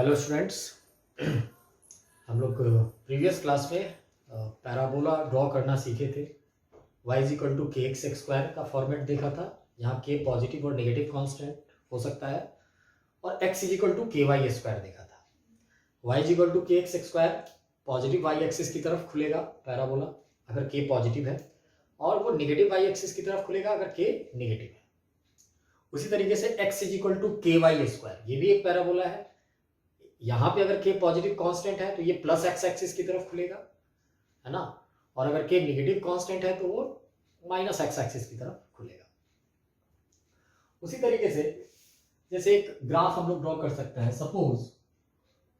Hello students. हम लोग previous class में पैराबोला ड्रॉ करना सीखे थे। y is equal to k x square का फॉर्मेट देखा था। यहाँ k पॉजिटिव और नेगेटिव कांस्टेंट हो सकता है, और x इज इक्वल टू के वाई स्क्वायर देखा था। y is equal to k x square positive y axis की तरफ खुलेगा पैराबोला अगर k पॉजिटिव है, और वो नेगेटिव y एक्सिस की तरफ खुलेगा अगर k नेगेटिव है। उसी तरीके से x इज इक्वल टू के वाई स्क्वायर, ये भी एक पैराबोला है। यहाँ पे अगर k पॉजिटिव कांस्टेंट है तो ये प्लस x एक्सिस की तरफ खुलेगा, है ना, और अगर k नेगेटिव कांस्टेंट है तो वो माइनस x एक्सिस की तरफ खुलेगा। उसी तरीके से जैसे एक ग्राफ हम लोग ड्रॉ कर सकते हैं। सपोज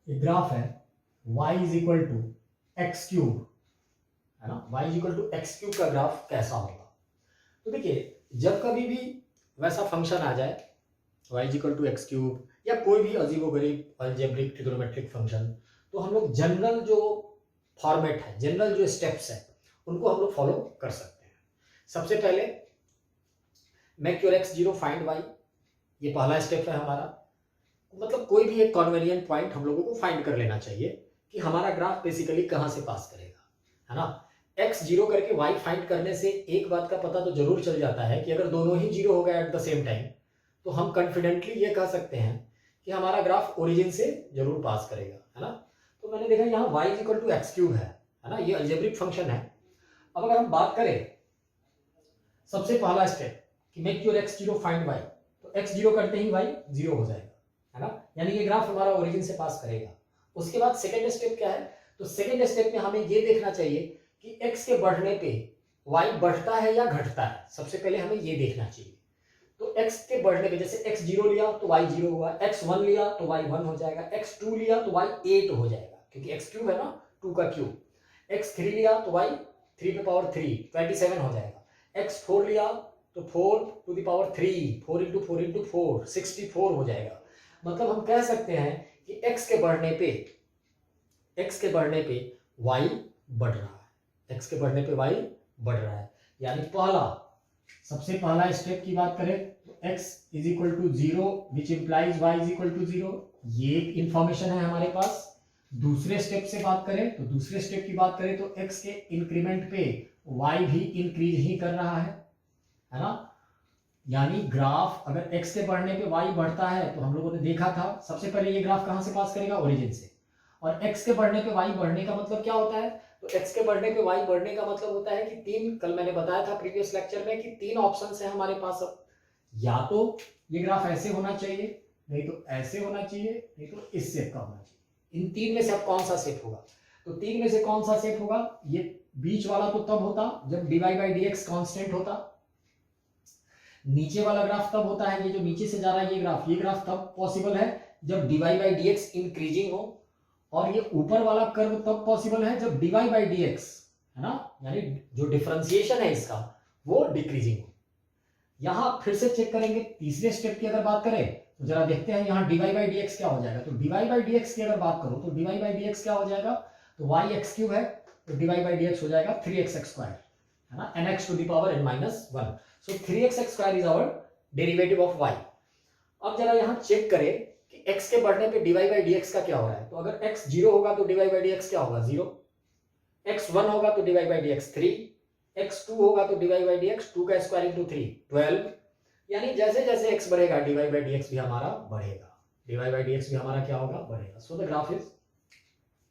एक ग्राफ है y is equal to x cube, है ना, y is equal to x cube का ग्राफ कैसा होगा। तो देखिए, जब कभी भी वैसा फंक्शन आ जाए y is equal to x cube या कोई भी अजीबोगरीब अलजेब्रिक ट्रिग्नोमेट्रिक फंक्शन, तो हम लोग जनरल जो फॉर्मेट है, जनरल जो स्टेप्स है, उनको हम लोग फॉलो कर सकते हैं। सबसे पहले make your x zero find y, ये पहला स्टेप है हमारा। मतलब कोई भी एक कन्वीनियंट पॉइंट हम लोगों को फाइंड कर लेना चाहिए कि हमारा ग्राफ बेसिकली कहाँ से पास करेगा, है ना। एक्स जीरो करके वाई फाइंड करने से एक बात का पता तो जरूर चल जाता है कि अगर दोनों ही जीरो हो गए एट द सेम टाइम, तो हम कॉन्फिडेंटली ये कह सकते हैं कि हमारा ग्राफ ओरिजिन से जरूर पास करेगा, है ना। तो मैंने देखा यहाँ y is equal to x cube है ना, ये अलजेब्रिक फंक्शन है। अब अगर हम बात करें सबसे पहला स्टेप कि make your x zero find y, तो एक्स जीरो करते ही y जीरो हो जाएगा, है ना, यानी ये ग्राफ हमारा ओरिजिन से पास करेगा। उसके बाद सेकेंड स्टेप क्या है, तो सेकेंड स्टेप में हमें ये देखना चाहिए कि x के बढ़ने पे y बढ़ता है या घटता है। सबसे पहले हमें ये देखना चाहिए। तो x के बढ़ने पे जैसे x जीरो लिया तो y जीरो हुआ, x वन लिया तो y वन हो जाएगा, x टू लिया तो y एट हो जाएगा, क्योंकि x क्यूब है ना, टू का क्यूब। x थ्री लिया तो y थ्री पे पावर थ्री 27 हो जाएगा, x फोर लिया तो four to the power three, four into four 64 हो जाएगा। मतलब हम कह सकते हैं कि x के बढ़ने पे y बढ़ रहा है, x के बढ़ने पे y बढ़ रहा है। यानी सबसे पहला स्टेप की बात करें तो x is equal to zero which implies y is equal to zero, ये एक इंफॉर्मेशन है हमारे पास। दूसरे स्टेप से बात करें तो दूसरे स्टेप की बात करें तो x के इंक्रीमेंट पे y भी इंक्रीज ही कर रहा है ना। यानी ग्राफ अगर x के बढ़ने पे y बढ़ता है तो हम लोगों ने देखा था सबसे पहले ये ग्राफ कहां से पास करेगा, ओरिजिन से। और x के बढ़ने पे y बढ़ने का मतलब क्या होता है, तो x के बढ़ने पे y बढ़ने का मतलब होता है कि तीन, कल मैंने बताया था प्रीवियस लेक्चर में कि तीन ऑप्शंस है हमारे पास। अब या तो ये ग्राफ ऐसे होना चाहिए, नहीं तो ऐसे होना चाहिए, नहीं तो इस शेप का होना चाहिए। इन तीन में से अब कौन सा शेप होगा, तो तीन में से कौन सा शेप होगा, ये बीच वाला तो तब होता जब dy बाई dx कांस्टेंट होता। नीचे वाला ग्राफ तब होता है, ये जो नीचे से जा रहा है ये ग्राफ तब पॉसिबल है जब dy बाई dx इंक्रीजिंग हो, और ये ऊपर वाला कर्व तब पॉसिबल है जब dy बाई dx, है ना, यानी जो डिफरेंशिएशन है इसका वो डिक्रीजिंग हो। यहां फिर से चेक करेंगे तीसरे स्टेप की अगर बात करें तो जरा देखते हैं यहाँ dy बाई dx क्या हो जाएगा। तो dy बाई dx की अगर बात करो तो dy बाई dx क्या हो जाएगा, तो y एक्स क्यूब है तो dy बाई dx हो जाएगा 3x स्क्वायर, है ना, nx to the power n minus 1। So 3x square is our derivative of y। अब जरा यहाँ चेक करें कि x के बढ़ने पे dy बाई dx का क्या हो रहा है। तो अगर x जीरो होगा तो dy बाई dx क्या होगा, जीरो। x वन होगा तो dy by dx 3, x two होगा तो dy बाई dx 2 का स्क्वायर इंटू 3 12। यानी जैसे जैसे x बढ़ेगा dy बाई dx भी हमारा बढ़ेगा, dy बाई dx भी हमारा क्या होगा, बढ़ेगा। So the graph is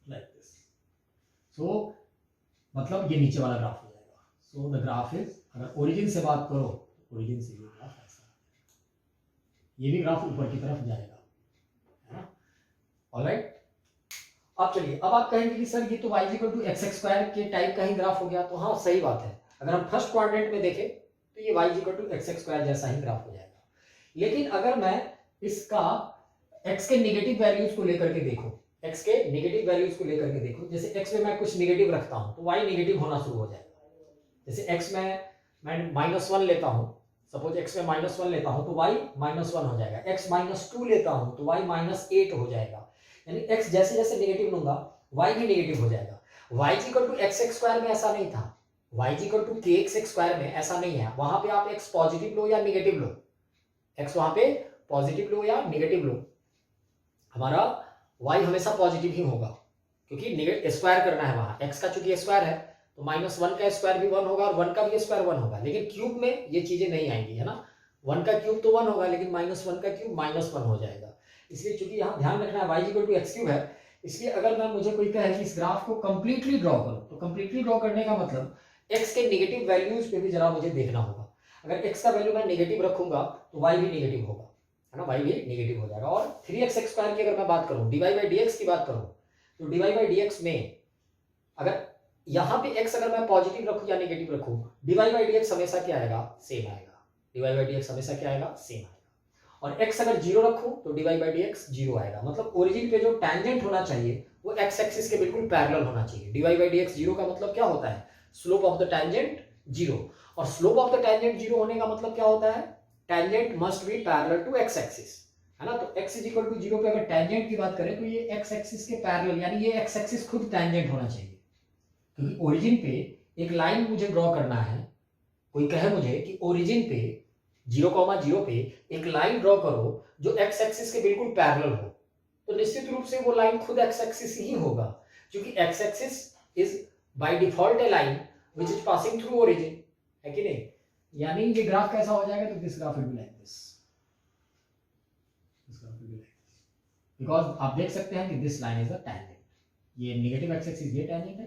like this. So मतलब ये नीचे वाला ग्राफ हो जाएगा। सो द ग्राफ इज, अगर ओरिजिन से बात करो तो ओरिजिन से ये ग्राफ ऐसा, ये भी ग्राफ ऊपर की तरफ जाएगा, है ना। ऑलराइट, अब चलिए, अब आप कहेंगे कि सर ये तो y equal to x square के टाइप का ही ग्राफ हो गया। तो हाँ, सही बात है। अगर हम फर्स्ट क्वाड्रेंट में देखें तो ये y equal to x square जैसा ही ग्राफ हो जाएगा। लेकिन अगर मैं इसका x के नेगेटिव वैल्यूज को लेकर के देखूं, x के नेगेटिव वैल्यूज को लेकर के देखूं, जैसे x में मैं कुछ नेगेटिव रखता हूं तो y नेगेटिव होना शुरू हो जाएगा। जैसे x में मैं माइनस वन लेता हूं, सपोज x में माइनस वन लेता हूं तो y माइनस वन हो जाएगा। x माइनस टू लेता हूं तो y माइनस एट हो जाएगा। यानी x जैसे जैसे नेगेटिव लूंगा y भी नेगेटिव हो जाएगा। y equal to x square में ऐसा नहीं था, y equal to k x square में ऐसा नहीं है। वहां पे आप x पॉजिटिव लो या नेगेटिव लो, x वहां पे पॉजिटिव लो या नेगेटिव लो, हमारा वाई हमेशा पॉजिटिव ही होगा, क्योंकि स्क्वायर करना है वहां, एक्स का चूंकि स्क्वायर है तो -1 का स्क्वायर भी 1 होगा और 1 का भी स्क्वायर 1 होगा, लेकिन क्यूब में ये चीजें नहीं आएंगी, है ना। 1 का क्यूब तो 1 होगा, लेकिन -1 का क्यूब -1 हो जाएगा। इसलिए चूंकि यहाँ ध्यान रखना है y x क्यूब है, इसलिए अगर मैं मुझे कोई कहे कि इस ग्राफ को कंप्लीटली ड्रॉ करो, तो कंप्लीटली ड्रॉ करने का मतलब x के नेगेटिव वैल्यूज पे भी जरा मुझे देखना होगा। अगर x का वैल्यू मैं नेगेटिव रखूंगा तो y भी नेगेटिव होगा, है ना, y भी नेगेटिव हो जाएगा। और 3x² की अगर मैं बात करूं, dy/dx की बात करूं, तो dy/dx में अगर यहाँ पे x अगर मैं पॉजिटिव रखूं या नेगेटिव रखूं, dy/dx हमेशा क्या आएगा, सेम आएगा। dy/dx हमेशा क्या आएगा, सेम आएगा। और x अगर 0 रखूं तो dy/dx 0 आएगा। मतलब ओरिजिन पे जो टेंजेंट होना चाहिए वो x एक्सिस के बिल्कुल पैरेलल होना चाहिए। dy/dx 0 का मतलब क्या होता है, स्लोप ऑफ द टेंजेंट 0, और स्लोप ऑफ द टेंजेंट 0 होने का मतलब क्या होता है, tangent must be parallel to x axis, है ना। तो x = 0 पे अगर टेंजेंट की बात करें तो ये x एक्सिस के पैरेलल, यानी ये x एक्सिस खुद टेंजेंट होना चाहिए, क्योंकि ओरिजिन पे एक लाइन मुझे ड्रॉ करना है। कोई कहे मुझे कि ओरिजिन पे 0,0 पे एक लाइन ड्रॉ करो जो x एक्सिस के बिल्कुल पैरेलल हो, तो निश्चित रूप से वो लाइन खुद x एक्सिस ही होगा, क्योंकि x axis is by default A line which is passing through origin, है कि नहीं। यानी ये ग्राफ कैसा हो जाएगा, तो this graph will be like this, because आप देख सकते हैं कि this line is a tangent, ये नेगेटिव x एक्सिस ये टेंजेंट है।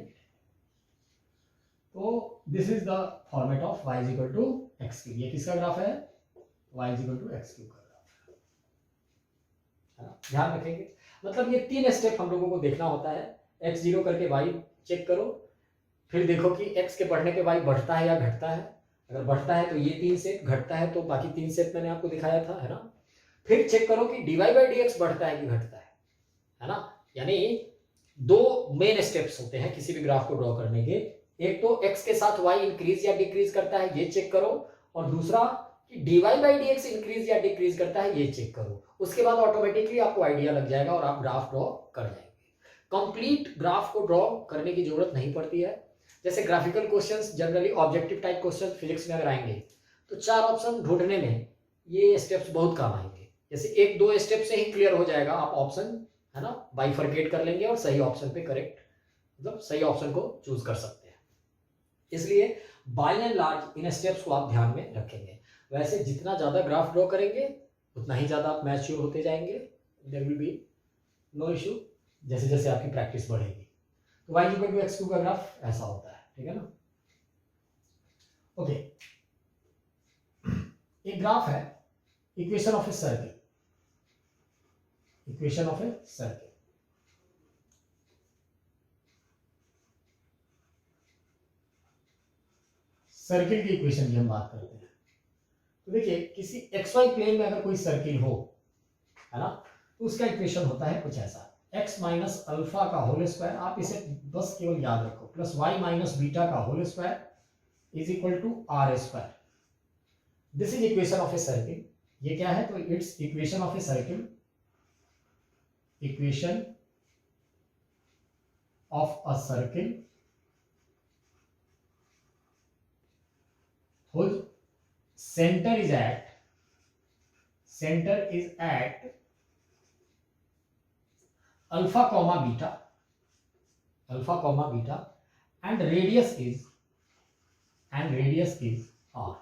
तो this is the format of y = x cube. ये किसका ग्राफ है, y = x क्यूब का ग्राफ है ना। ध्यान रखेंगे, मतलब ये 3 स्टेप हम लोगों को देखना होता है। x0 करके y चेक करो, फिर देखो कि x के बढ़ने पे y बढ़ता है या घटता है। अगर बढ़ता है तो ये 3 सेट, घटता है तो बाकी 3 सेट मैंने आपको दिखाया था, है ना। फिर चेक करो कि dy/dx बढ़ता है कि घटता है ना। यानी 2 मेन स्टेप्स होते हैं किसी भी ग्राफ को ड्रॉ करने के। एक तो x के साथ y इंक्रीज या डिक्रीज करता है, ये चेक करो, और दूसरा कि dy/dx इंक्रीज या डिक्रीज करता है, ये चेक करो। उसके बाद ऑटोमेटिकली आपको आइडिया लग जाएगा और आप ग्राफ ड्रॉ कर जाएंगे। कंप्लीट ग्राफ को ड्रॉ करने की जरूरत नहीं पड़ती है। जैसे graphical questions, generally objective type question physics में अगर आएंगे तो 4 ऑप्शन ढूंढने में ये स्टेप्स बहुत काम आएंगे। जैसे 1-2 स्टेप से ही क्लियर हो जाएगा, आप ऑप्शन, है ना, बाइफरकेट कर लेंगे और सही ऑप्शन पे करेक्ट, मतलब सही ऑप्शन को चूज कर सकते हैं। इसलिए बाय एंड लार्ज इन स्टेप्स को आप ध्यान में रखेंगे। वैसे जितना ज्यादा ग्राफ ड्रॉ करेंगे उतना ही ज्यादा आप मैच्योर होते जाएंगे, there will be no issue जैसे जैसे आपकी प्रैक्टिस बढ़ेगी। तो y = x क्यूब का ग्राफ ऐसा होता है, ठीक है ना। ओके, एक ग्राफ है equation of a circle, equation of a circle. Circle की इक्वेशन की हम बात करते हैं। तो देखिए किसी xy प्लेन में अगर कोई सर्किल हो, है ना, तो उसका इक्वेशन होता है कुछ ऐसा, x - अल्फा का होल स्क्वायर, आप इसे बस केवल याद रखो, प्लस y - बीटा का whole square is equal to r square. This is equation of a circle. ये क्या है, तो it's equation of a circle, equation of a circle whose center is at alpha comma beta and radius is r।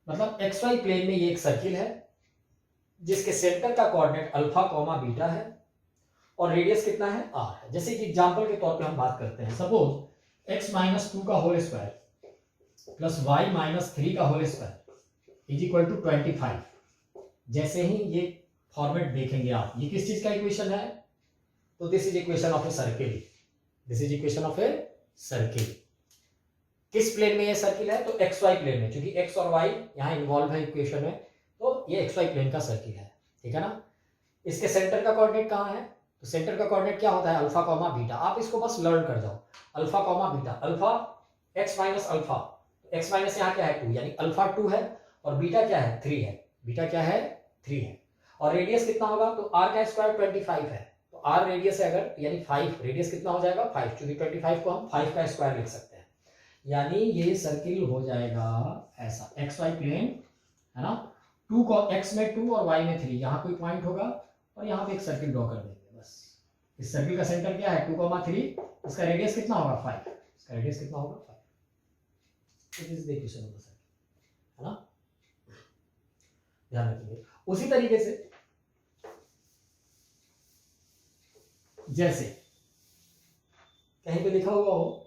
मतलब xy plane में ये एक circle है जिसके सेंटर का कोऑर्डिनेट अल्फा कॉमा बीटा है और रेडियस कितना है, r है। जैसे कि एग्जांपल के तौर पे हम बात करते हैं, सपोज x - 2 का होल स्क्वायर प्लस y - 3 का whole square is equal to 25। जैसे ही ये फॉर्मेट देखेंगे आप, ये किस चीज का इक्वेशन है, तो this is equation of a circle, this is equation of a circle. किस प्लेन में ये सर्किल है, तो xy प्लेन में, क्योंकि x और y यहाँ इन्वॉल्व है इक्वेशन में, तो ये xy प्लेन का सर्किल है, ठीक है ना। इसके सेंटर का कोऑर्डिनेट कहाँ है, तो सेंटर का कोऑर्डिनेट क्या होता है, अल्फा कॉमा बीटा। आप इसको बस लर्न कर जाओ, alpha comma beta, alpha x - alpha, x minus यहाँ क्या है 2, यानी अल्फा 2 है, और बीटा क्या है 3 है, बीटा क्या है 3 है, और रेडियस कितना होगा, तो r का स्क्वायर 25 है, तो r रेडियस है अगर, यानी 5, रेडियस कितना हो जाएगा 5, क्योंकि 25 को हम 5 का स्क्वायर लिख सकते हैं। यानी ये सर्किल हो जाएगा ऐसा, xy प्लेन, है ना, 2 को x में 2 और y में 3, यहाँ कोई पॉइंट होगा और यहाँ पे एक सर्किल ड्रॉ कर देंगे। बस। इस सर्किल का सेंटर क्या है 2,3, इसका रेडियस कितना होगा 5, इसका रेडियस कितना होगा 5। तो this is the equation of the circle, है ना, ध्यान रखिए। उसी तरीके से जैसे कहीं पे लिखा हुआ हो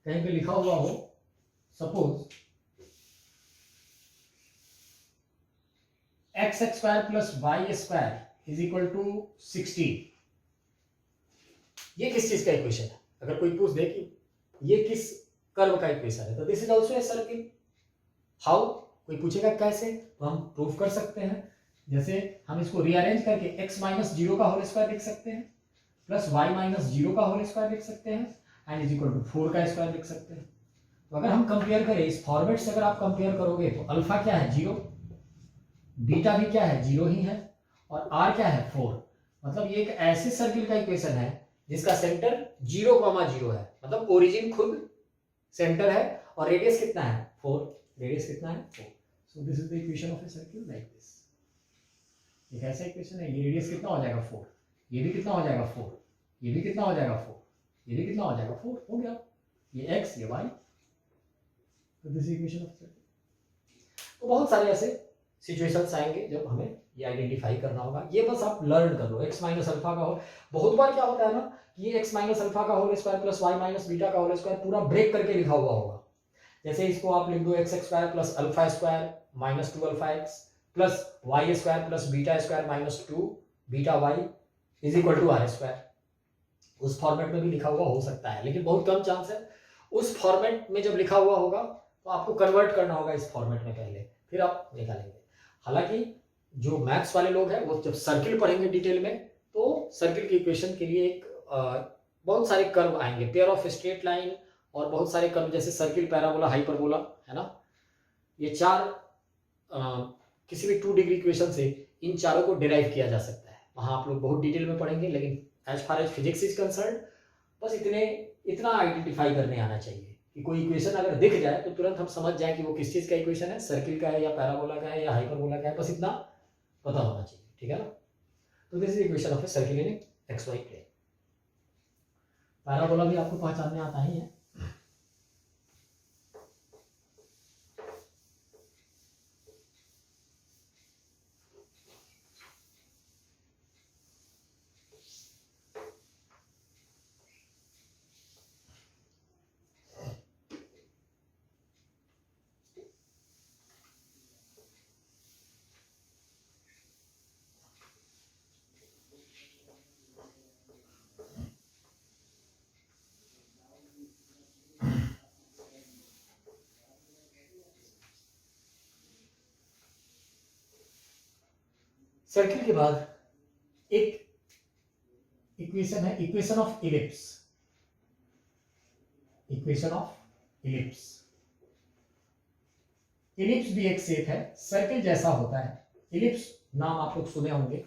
कहीं पे लिखा हुआ हो suppose x square plus y square is equal to 16, ये किस चीज का इक्वेशन है? अगर कोई पूछ दे कि ये किस कर्व का इक्वेशन है, तो this is also a circle. How, कोई पूछेगा कैसे, तो हम प्रूफ कर सकते हैं। जैसे हम इसको रीअरेंज करके x माइनस 0 का होल स्क्वायर लिख सकते हैं, प्लस y माइनस 0 का होल स्क्वायर लिख सकते हैं, एंड इज इक्वल टू 4 का स्क्वायर लिख सकते हैं। तो अगर हम कंपेयर करें इस फॉर्मेट से, अगर आप कंपेयर करोगे तो अल्फा क्या है 0, बीटा भी क्या है 0 ही है, और r क्या है 4। मतलब ये एक ऐसे सर्किल का इक्वेशन है जिसका सेंटर 0,0 है, मतलब ओरिजिन खुद सेंटर है, और रेडियस कितना है 4, रेडियस कितना है 4। So this is the equation of a circle like this. एक ऐसा इक्वेशन है, ये रेडियस कितना हो जाएगा 4, ये भी कितना हो जाएगा 4, ये भी कितना हो जाएगा 4, ये भी कितना हो जाएगा 4, हो गया, ये x ये y। तो दिस इक्वेशन ऑफ सर्किल। तो बहुत सारे ऐसे सिचुएशंस आएंगे जब हमें ये आइडेंटिफाई करना होगा। ये बस आप लर्न कर लो, x माइनस अल्फा का होल। बहुत बार क्या होता है ना कि ये x माइनस अल्फा का whole square plus y minus beta का होल स्क्वायर पूरा ब्रेक करके लिखा हुआ होगा। जैसे इसको आप लिख दो x square plus alpha square minus 2 alpha x plus y square plus beta square minus 2 beta y is equal to r square. उस फॉर्मेट में भी लिखा हुआ हो सकता है, लेकिन बहुत कम चांस है। उस फॉर्मेट में जब लिखा हुआ होगा तो आपको कन्वर्ट करना होगा इस फॉर्मेट में पहले, फिर आप निकालेंगे। हालांकि जो मैथ्स वाले लोग हैं वो जब सर्किल पढ़ेंगे डिटेल में, तो सर्किल की इक्वेशन के लिए एक बहुत सारे कर्व आएंगे, पेयर ऑफ स्ट्रेट लाइन और बहुत सारे कर्व, जैसे सर्किल, पैराबोला, हाइपरबोला, है ना। ये चार किसी भी 2 डिग्री इक्वेशन से इन चारों को डिराइव किया जा सकता है। वहां आप लोग बहुत डिटेल में पढ़ेंगे, लेकिन as far as physics is concern बस इतना आइडेंटिफाई करने आना चाहिए कि कोई इक्वेशन अगर दिख जाए तो तुरंत हम समझ जाए कि वो किस चीज का इक्वेशन है, सर्किल का है या पैराबोला का है या हाइपरबोला का है, बस इतना पता होना चाहिए, ठीक है ना। तो this is equation of a circle in x y plane. Parabola भी आपको पहचानने आता ही है। सर्किल के बाद एक इक्वेशन है, equation of ellipse. Equation of ellipse, ellipse भी एक शेप है, सर्किल जैसा होता है। इलिप्स नाम आप लोग सुने होंगे,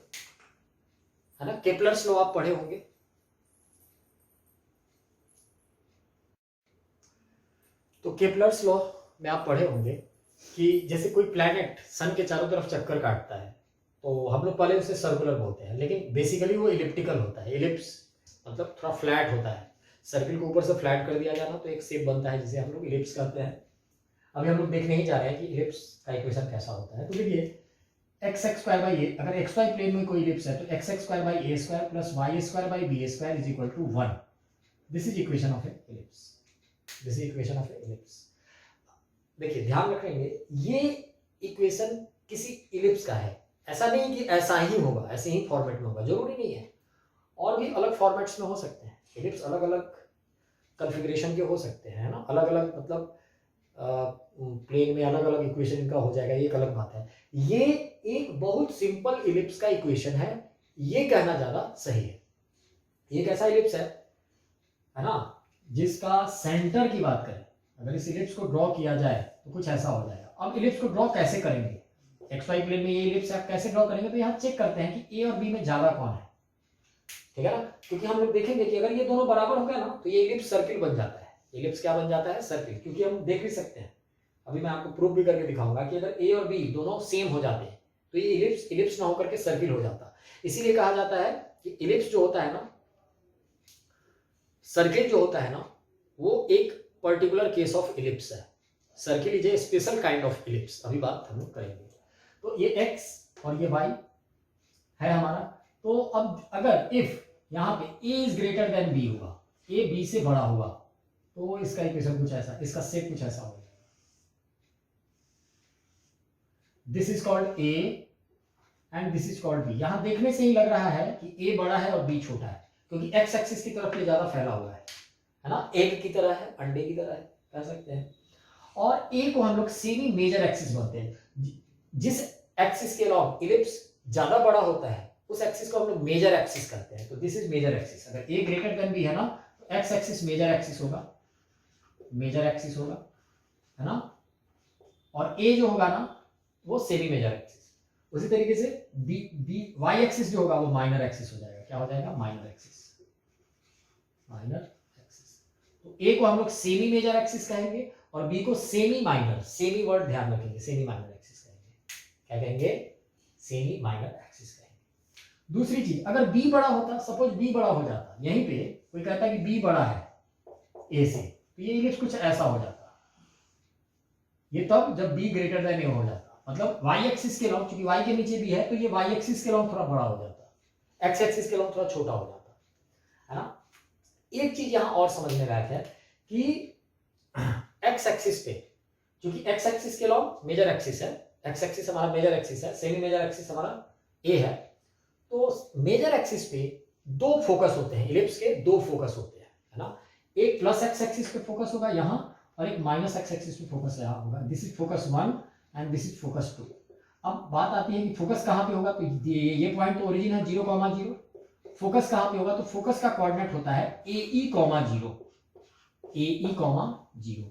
है ना, केपलर्स लॉ आप पढ़े होंगे। तो केपलर्स लॉ में आप पढ़े होंगे कि जैसे कोई प्लैनेट सन के चारों तरफ चक्कर काटता है तो हम लोग पहले उसे सर्कुलर बोलते हैं, लेकिन बेसिकली वो इलिप्टिकल होता है। इलिप्स मतलब थोड़ा फ्लैट होता है, सर्किल को ऊपर से फ्लैट कर दिया जाना तो एक शेप बनता है जिसे हम लोग इलिप्स कहते हैं। अभी हम लोग देखने ही जा रहे हैं कि इलिप्स का इक्वेशन कैसा होता है। तो देखिए एक्स स्क्वायर बाई ए, अगर एक्स वाई प्लेन में कोई इलिप्स है तो x square by a square plus y square by b square is equal to 1। This is equation of a ellipse, this is equation of a ellipse. देखिए ध्यान रखेंगे ये equation किसी ellipse का है, ऐसा नहीं कि ऐसा ही होगा, ऐसे ही फॉर्मेट में होगा, जरूरी नहीं है। और भी अलग फॉर्मेट्स में हो सकते हैं इलिप्स, अलग अलग कॉन्फ़िगरेशन के हो सकते हैं, है ना, अलग अलग मतलब प्लेन में अलग अलग इक्वेशन इनका हो जाएगा, ये एक अलग बात है। ये एक बहुत सिंपल इलिप्स का इक्वेशन है, ये कहना ज्यादा सही है। ये कैसा इलिप्स है ना, जिसका सेंटर की बात करें, अगर इस इलिप्स को ड्रॉ किया जाए तो कुछ ऐसा हो जाएगा। अब इलिप्स को ड्रॉ कैसे करेंगे, एक्स वाई प्लेन में ये इलिप्स आप कैसे ड्रॉ करेंगे, तो यहाँ चेक करते हैं कि ए और बी में ज्यादा कौन है। ठीक है ना, क्योंकि हम लोग देखेंगे कि अगर ये दोनों बराबर हो गया ना तो ये इलिप्स सर्किल बन जाता है। इलिप्स क्या बन जाता है? सर्किल। क्योंकि हम देख भी सकते हैं, अभी मैं आपको प्रूफ भी करके दिखाऊंगा कि अगर ए और बी दोनों सेम हो जाते हैं तो ये इलिप्स इलिप्स ना होकर के सर्किल हो जाता। इसीलिए कहा जाता है कि इलिप्स जो होता है ना, सर्किल जो होता है ना, वो एक पर्टिकुलर केस ऑफ इलिप्स है। Circle is a special kind of ellipse. अभी बात हम लोग करेंगे। तो ये एक्स और ये वाई है हमारा। तो अब अगर इफ यहां पे a is greater then b होगा, a b से बड़ा होगा, तो इसका इक्वेशन कुछ ऐसा, इसका सेट कुछ ऐसा होगा। This is called a and this is called b। यहां देखने से ही लग रहा है कि a बड़ा है और b छोटा है, क्योंकि x एक्सिस की तरफ ये ज्यादा फैला हुआ है ना, एग की तरह है, अंडे की तरह है, कह सकते हैं। और a को हम लोग सेमी मेजर एक्सिस बोलते हैं। जिस एक्सिस के अलॉन्ग इलिप्स ज्यादा बड़ा होता है उस एक्सिस को हम लोग मेजर एक्सिस करते हैं। तो दिस इज मेजर एक्सिस। अगर a ग्रेटर देन b है ना तो x एक्सिस मेजर एक्सिस होगा, मेजर एक्सिस होगा, है ना। और a जो होगा ना वो सेमी मेजर एक्सिस। उसी तरीके से y एक्सिस जो होगा वो माइनर एक्सिस हो जाएगा। क्या हो जाएगा? Minor axis, minor axis. तो a को हम लोग सेमी मेजर एक्सिस कहेंगे और b को सेमी माइनर, सेमी वर्ड ध्यान रखेंगे, सेमी माइनर एक्सिस कहेंगे। क्या कहेंगे? सेमी माइनर एक्सिस कहेंगे। दूसरी चीज, अगर b बड़ा होता, सपोज b बड़ा हो जाता, यहीं पे कोई कहता है कि b बड़ा है a से, तो ये इलिप्स कुछ ऐसा हो जाता। ये तब जब b ग्रेटर देन a हो जाता, मतलब y एक्सिस के लॉन्ग, क्योंकि y के नीचे b है तो ये y एक्सिस के लॉन्ग थोड़ा बड़ा हो जाता, x एक्सिस के लॉन्ग थोड़ा छोटा हो जाता, है ना। एक चीज यहां और समझने लायक है कि x एक्सिस पे, क्योंकि x एक्सिस के लॉन्ग मेजर एक्सिस है, x एक्सिस हमारा मेजर एक्सिस है, सेमी मेजर एक्सिस हमारा a है। तो मेजर एक्सिस पे दो फोकस होते हैं, इलिप्स के दो फोकस होते हैं, है ना। एक प्लस एक्स एक्सिस पे फोकस होगा यहां और एक माइनस एक्स एक्सिस पे फोकस यहां होगा। This is focus 1 and this is focus 2। अब बात आती है कि फोकस कहां पे होगा, तो ये पॉइंट तो ओरिजिन है 0,0। फोकस कहां पे होगा, तो फोकस का कोऑर्डिनेट होता है AE, 0 AE, 0,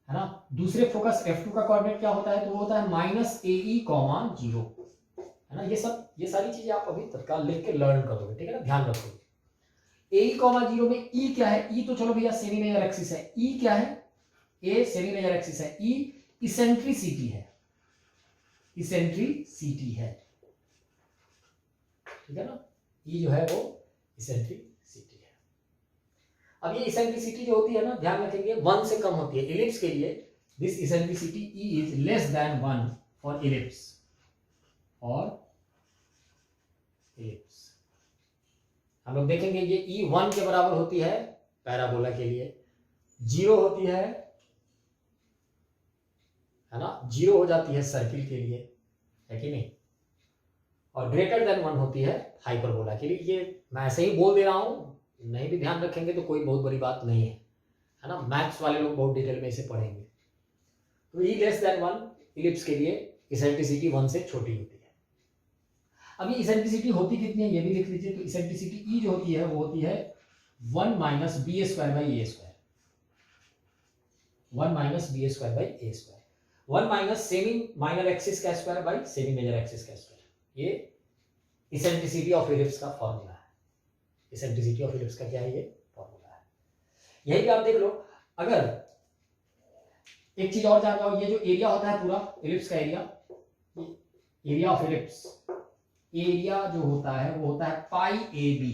है ना। दूसरे फोकस F2 का कोऑर्डिनेट क्या होता है, तो वो होता है -AE, 0, है ना। ये सारी चीजें आप अभी तत्काल लिख के लर्न करोगे, ठीक है ना, ध्यान रखोगे। AE, 0 में E क्या है? E तो चलो भैया सेमी मेजर एक्सिस है। E क्या है? A सेमी मेजर एक्सिस है। E इसेंट्रिसिटी है, इसेंट्रिसिटी है, ठीक है ना। E जो है वो इसेंट्रिसिटी है। अब ये इसेंट्रिसिटी जो होती है ना, ध्यान रखेंगे 1 से कम होती है इलिप्स के लिए। This eccentricity E is less than 1 for ellipse, और इलिप्स हम लोग देखेंगे ये E 1 के बराबर होती है पैराबोला के लिए, 0 होती है ना, 0 हो जाती है सर्किल के लिए, है कि नहीं, और ग्रेटर देन 1 होती है हाइपरबोला के लिए। ये मैं ऐसे ही बोल दे रहा हूं, नहीं भी ध्यान रखेंगे तो कोई बहुत बड़ी बात नहीं है ना। मैथ्स वाले लोग बहुत डिटेल में इसे पढ़ेंगे। तो E लेस देन 1 इलिप्स के लिए इसेंट्रिसिटी 1 से छोटी होती है। अब ये इसेंट्रिसिटी होती कितनी है ये भी लिख लीजिए। तो इसेंट्रिसिटी E जो होती है वो होती है 1 - b² a², 1 - b² a², 1 - semi minor axis का square by semi major axis का स्क्वायर। ये इसेंट्रिसिटी ऑफ इलिप्स का फॉर्मूला है। इसेंट्रिसिटी ऑफ इलिप्स का क्या है? ये फॉर्मूला है। यही भी आप देख लो। अगर एक चीज और जान जाओ, ये जो एरिया होता है पूरा इलिप्स का एरिया ऑफ इलिप्स, एरिया जो होता है वो होता है pi AB,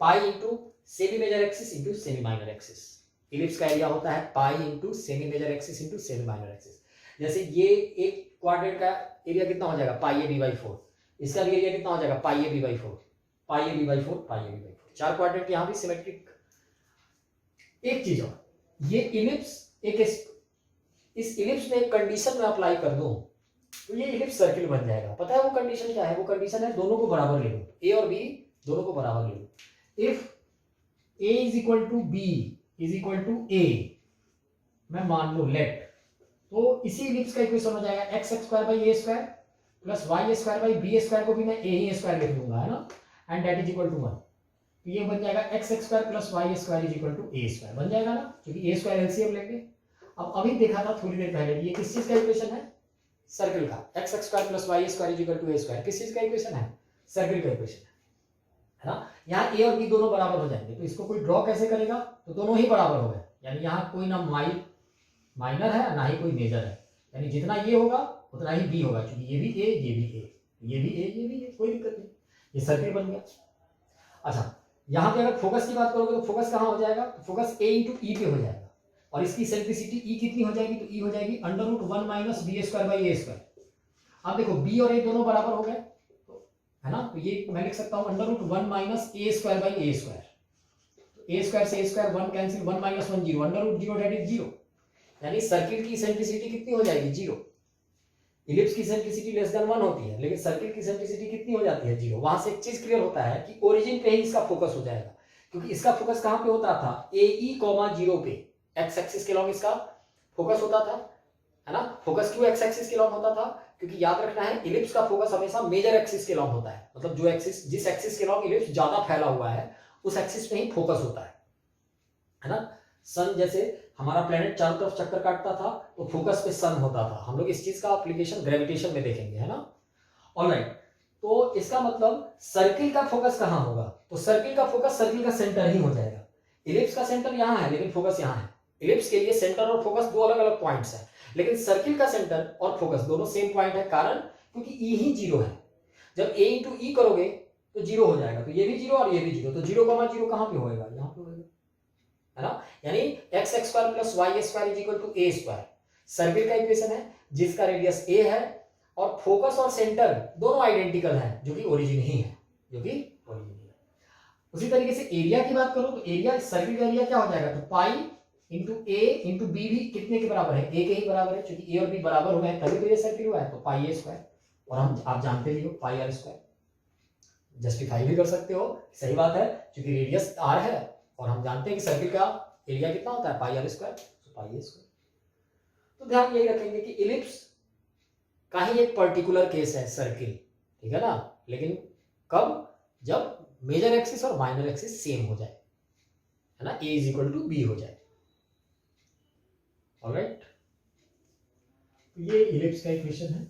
pi into semi major axis into semi minor axis. Ellipse का एरिया होता है pi into semi major axis into semi minor axis. जैसे ये एक क्वाड्रेंट का एरिया कितना हो जाएगा, पाई AB/4। इसका भी एरिया कितना हो जाएगा, पाई AB/4, पाई AB/4, पाई AB/4। 4 क्वाड्रेंट यहां भी सिमेट्रिक। एक चीज और, ये इलिप्स इस इलिप्स में एक कंडीशन में अप्लाई कर दूं तो ये इलिप्स सर्किल बन जाएगा। पता है वो कंडीशन क्या है? वो कंडीशन है दोनों को बराबर ले लो, A और B दोनों को बराबर ले लो। इफ A = B = A, मैं मान लो लेट, तो इसी इलिप्स का इक्वेशन हो जाएगा x² प्लस y² को भी मैं A² लिख लूंगा, है ना, and that is equal to 1। तो ये बन जाएगा x² प्लस y² = A² बन जाएगा ना, क्योंकि A² एलसीएम लेंगे। अब अभी देखा था थोड़ी देर पहले, ये किस चीज का इक्वेशन है? सर्किल का। x² plus y² = A²। किस चीज का इक्वेशन है? सर्किल का इक्वेशन है ना। यहाँ ए और बी दोनों बराबर हो जाएंगे, तो इसको कोई ड्रॉ कैसे करेगा, तो दोनों ही बराबर हो गए, यानी यहाँ कोई ना माइनर है ना ही कोई मेजर है, यानी जितना ये होगा उतना ही बी होगा, क्योंकि ये भी ए ये भी ए ये भी ए ये भी ए, कोई दिक्कत नहीं, ये सर्किल बन गया। अच्छा, यहाँ पे अगर फोकस की बात करोगे तो फोकस कहाँ हो जाएगा, तो फोकस ए इंटू ई पे हो जाएगा, और इसकी इसेंट्रिसिटी ई कितनी हो जाएगी, तो ई हो जाएगी √1 minus b square by a square. अब देखो बी और ए दोनों बराबर हो गए, तो है ना, तो ये मैं लिख सकता हूँ √1 minus a square by a square. A square से a square 1 cancel, 1 minus 1 0, √0 that is 0, यानी सर्किल की इसेंट्रिसिटी कितनी हो जाएगी 0। इलिप्स की इसेंट्रिसिटी लेस देन 1 होती है, लेकिन सर्किल की इसेंट्रिसिटी कितनी हो जाती है 0। वहां से एक चीज क्लियर होता है कि ओरिजिन पे ही इसका फोकस हो जाएगा, क्योंकि इसका फोकस कहां पे होता था, AE, 0 पे, एक्स एक्सिस के लॉन्ग इसका फोकस होता था, है ना। फोकस क्यों एक्स एक्सिस के लॉन्ग होता था, क्योंकि याद रखना है इलिप्स का फोकस हमेशा मेजर एक्सिस के लॉन्ग होता है, मतलब जो एक्सिस, जिस एक्सिस के लॉन्ग इलिप्स ज्यादा फैला हुआ है उस एक्सिस पे ही फोकस होता है ना। सन जैसे हमारा प्लेनेट चारों तरफ चक्कर काटता था तो फोकस पे सन होता था, हम लोग इस चीज का एप्लीकेशन ग्रेविटेशन में देखेंगे, है ना। ऑलराइट, तो इसका मतलब सर्किल का फोकस कहां होगा, तो सर्किल का फोकस सर्किल का सेंटर ही हो जाएगा। इलिप्स का सेंटर यहां है लेकिन फोकस यहां है। इलिप्स के लिए सेंटर और फोकस दो अलग अलग पॉइंट्स हैं, लेकिन सर्किल का सेंटर और फोकस दोनों सेम पॉइंट है, कारण क्योंकि ई ही 0 है। जब ए इंटू ई करोगे तो 0 हो जाएगा, तो ये भी 0 और ये भी 0, तो 0,0 कहां पे होएगा, यहां पे होएगा, है ना। यानी x x square plus y square is equal to a square circle का इक्वेशन है, जिसका रेडियस ए है और फोकस और सेंटर दोनों आइडेंटिकल हैं, जो कि ओरिजिन ही है, जो कि ओरिजिन ही है। उसी तरीके से एरिया की बात करो तो एरिया, सर्किल का एरिया क्या हो जाएगा, तो पाई इंटू ए इंटू बी भी कितने के बराबर है, ए के ही बराबर है, क्योंकि ए और बी बराबर हुए हैं तभी तो ये सर्किल हुआ है, तो पाई ए स्क्वायर, और हम आप जानते भी हो पाई आर स्क्वायर, जस्टिफाई भी कर सकते हो, सही बात है, क्योंकि रेडियस आर है और हम जानते हैं कि सर्किल का एरिया कितना होता है, पाई आर स्क्वायर, तो पाई ए स्क्वायर। तो ध्यान यही रखेंगे कि इलिप्स का ही एक पर्टिकुलर केस है सर्किल, ठीक है ना, लेकिन कब, जब मेजर एक्सिस और माइनर एक्सिस सेम हो जाए, है ना, ए इज इक्वल टू बी हो जाए। ऑलराइट, तो ये इलिप्स का इक्वेशन है।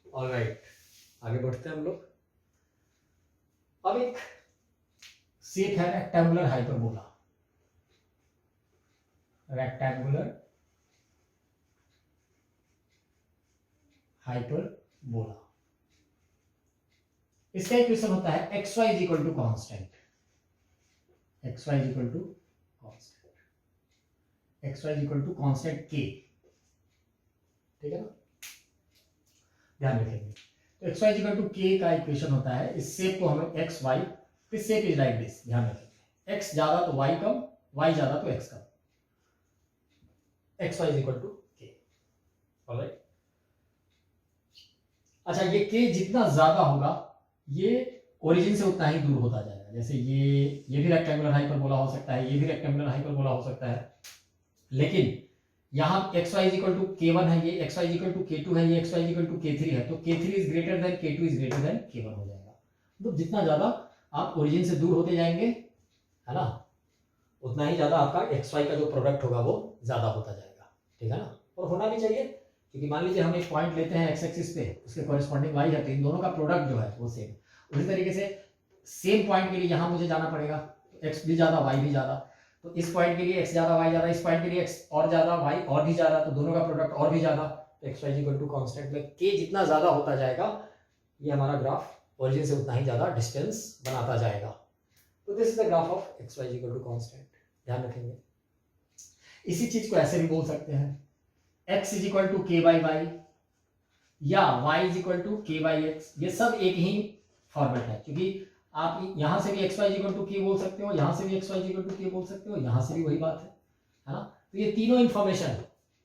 ऑलराइट, आगे बढ़ते हैं हम लोग। अब एक शेप है रेक्टेंगुलर हाइपरबोला, रेक्टेंगुलर हाइपरबोला, इसका इक्वेशन होता है x y is equal to constant, x y is equal to constant, x y is equal to constant k, ठीक है ना, ध्यान रखेंगे। तो एक्स वाई इक्वल टू के का इक्वेशन होता है, इस शेप को हमें x y, this shape is like this, ध्यान रखेंगे, एक्स ज्यादा तो वाई कम, वाई ज्यादा तो एक्स कम, x y equal to k. Alright, अच्छा, ये के जितना ज्यादा होगा ये ओरिजिन से उतना ही दूर होता जाएगा, जैसे ये भी रेक्टेंगुलर हाइपरबोला हो सकता है, ये भी रेक्टेंगुलर हाइपरबोला हो सकता है, लेकिन यहाँ x y equal to k one है, ये x y equal to k two है, ये एक्स वाई इक्वल टू के3 है, तो के3 is greater than k two is greater than k one हो जाएगा। तो जितना ज्यादा आप ओरिजिन से दूर होते जाएंगे, है ना, उतना ही ज्यादा आपका एक्स वाई का जो प्रोडक्ट होगा वो ज्यादा होता जाएगा, ठीक है ना, और होना भी चाहिए, क्योंकि मान लीजिए हम एक पॉइंट लेते हैं एक्स एक्सिस पे, उसके कॉरेस्पॉन्डिंग वाई है, तो इन दोनों का प्रोडक्ट जो है वो सेम, उसी तरीके से सेम पॉइंट के लिए यहाँ मुझे जाना पड़ेगा, तो एक्स भी ज्यादा वाई भी ज्यादा, तो इस पॉइंट के लिए एक्स ज्यादा वाई ज्यादा, इस पॉइंट के लिए एक्स और ज्यादा वाई और भी ज्यादा, तो दोनों का प्रोडक्ट और भी ज्यादा, तो x y equal to constant में के जितना ज्यादा होता जाएगा ये हमारा ग्राफ ओरिजिन से उतना ही ज्यादा डिस्टेंस बनाता जाएगा। तो this is the graph of x y equal to constant, ध्यान रखेंगे। इसी चीज को ऐसे भी बोल सकते हैं, x इज इक्वल टू के बाई वाई या y इज इक्वल टू के बाई एक्स, ये सब एक ही फॉर्मेट है, क्योंकि आप यहां से भी एक्स वाई इक्वल टू के बोल सकते हो, यहां से भी एक्स वाई इक्वल टू के बोल सकते हो, यहां से भी वही बात है, है ना। तो ये तीनों इंफॉर्मेशन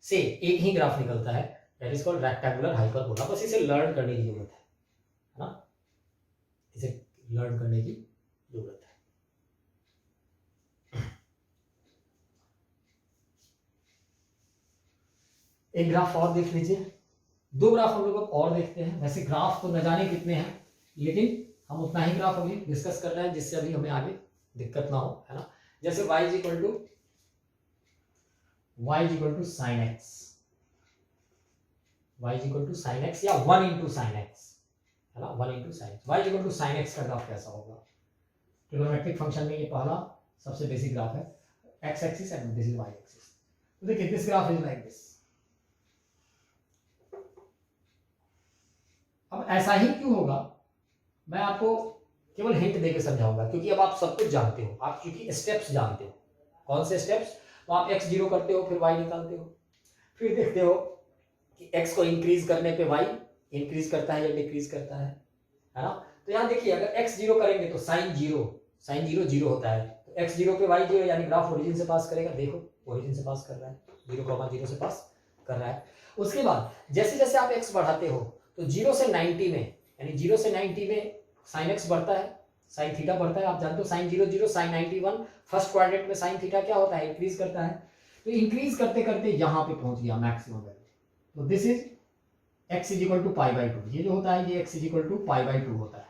से एक ही ग्राफ निकलता है, that is called rectangular hyperbola. बस इसे लर्न करने की जरूरत है ना, इसे लर्न करने की जरूरत है। एक ग्राफ और देख लीजिए, दो ग्राफ हम लोग और देखते हैं। वैसे ग्राफ तो न जाने कितने हैं, लेकिन हम उतना ही ग्राफ अभी डिस्कस कर रहे हैं जिससे अभी हमें आगे दिक्कत ना हो, है ना। जैसे y is equal to sine x, y is equal to sine x या 1 इंटू साइन एक्स, है ना, 1 into sine x. y is equal to sine x का ग्राफ कैसा होगा? ट्रिग्नोमेट्रिक फंक्शन में ये पहला सबसे बेसिक ग्राफ है, x axis and this is y axis. तो देखिए this graph is like this. अब ऐसा ही क्यों होगा, मैं आपको केवल हिंट देके समझाऊंगा, क्योंकि अब आप सब कुछ जानते हो, आप क्योंकि स्टेप्स जानते हो। कौन से स्टेप्स? तो आप x जीरो करते हो, फिर y निकालते हो, फिर देखते हो कि x को इंक्रीज करने पे y इंक्रीज करता है या डिक्रीज करता है ना। तो यहाँ देखिए अगर x जीरो करेंगे तो साइन जीरो जीरो होता है, तो x जीरो पे y जीरो, यानी ग्राफ ओरिजिन से पास करेगा। देखो ओरिजिन से पास कर रहा है, 0,0 से पास कर रहा है। उसके बाद जैसे जैसे आप x बढ़ाते हो तो 0 से 90 में, यानी 0 से 90 में साइन x बढ़ता है, साइन थीटा बढ़ता है। आप जानते हो साइन 0 साइन 91 फर्स्ट क्वाड्रेंट में साइन थीटा क्या होता है? इंक्रीज करता है। तो इंक्रीज करते करते यहाँ पे पहुंच गया मैक्सिमम वैल्यू। तो this is x is equal to π/2। ये जो होता है ये x इज इक्वल टू π/2 होता है।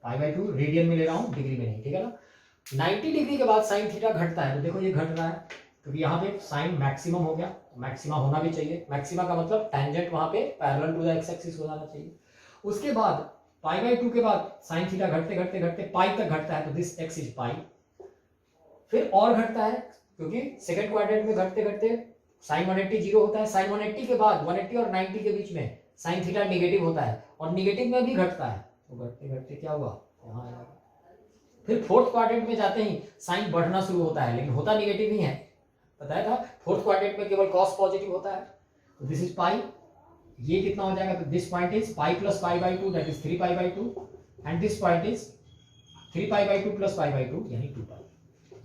π/2 रेडियन में ले रहा हूँ, डिग्री में नहीं, ठीक है ना। 90 डिग्री के बाद साइन थीटा घटता है, तो देखो ये घट रहा है क्योंकि यहाँ पे साइन मैक्सिमम हो गया। मैक्सिमा होना भी चाहिए, मैक्सिमा का मतलब टेंजेंट वहां पे parallel to the x axis हो जाना चाहिए। उसके बाद π/2 के बाद साइन थीटा घटते घटते घटते पाई तक घटता है, तो दिस x इज पाई। फिर और घटता है क्योंकि सेकंड क्वाड्रेंट में घटते घटते साइन 180 जीरो होता है। साइन 180 के बाद 180 और 90 के बीच में साइन थीटा नेगेटिव होता है और नेगेटिव में भी घटता है, तो घटते घटते क्या हुआ, यहाँ आएगा। फिर फोर्थ क्वाड्रेंट में जाते ही साइन बढ़ना शुरू होता है, लेकिन होता नेगेटिव ही है, बताया था। फोर्थ क्वाड्रेंट में केवल कॉस पॉजिटिव होता है, तो दिस इज पाई। ये कितना हो जाएगा? तो this point is pi plus π/2, that is 3π/2, and this point is 3π/2 plus π/2 यानी 2π।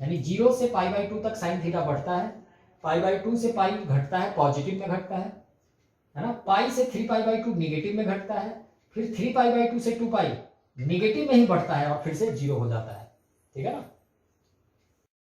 यानी 0 से π/2 तक साइन थीटा बढ़ता है, π/2 से पाई घटता है, पॉजिटिव में घटता है ना। पाई से 3π/2 नेगेटिव में घटता है, फिर 3π/2 से 2π नेगेटिव में ही बढ़ता है और फिर से 0 हो जाता है, ठीक है ना।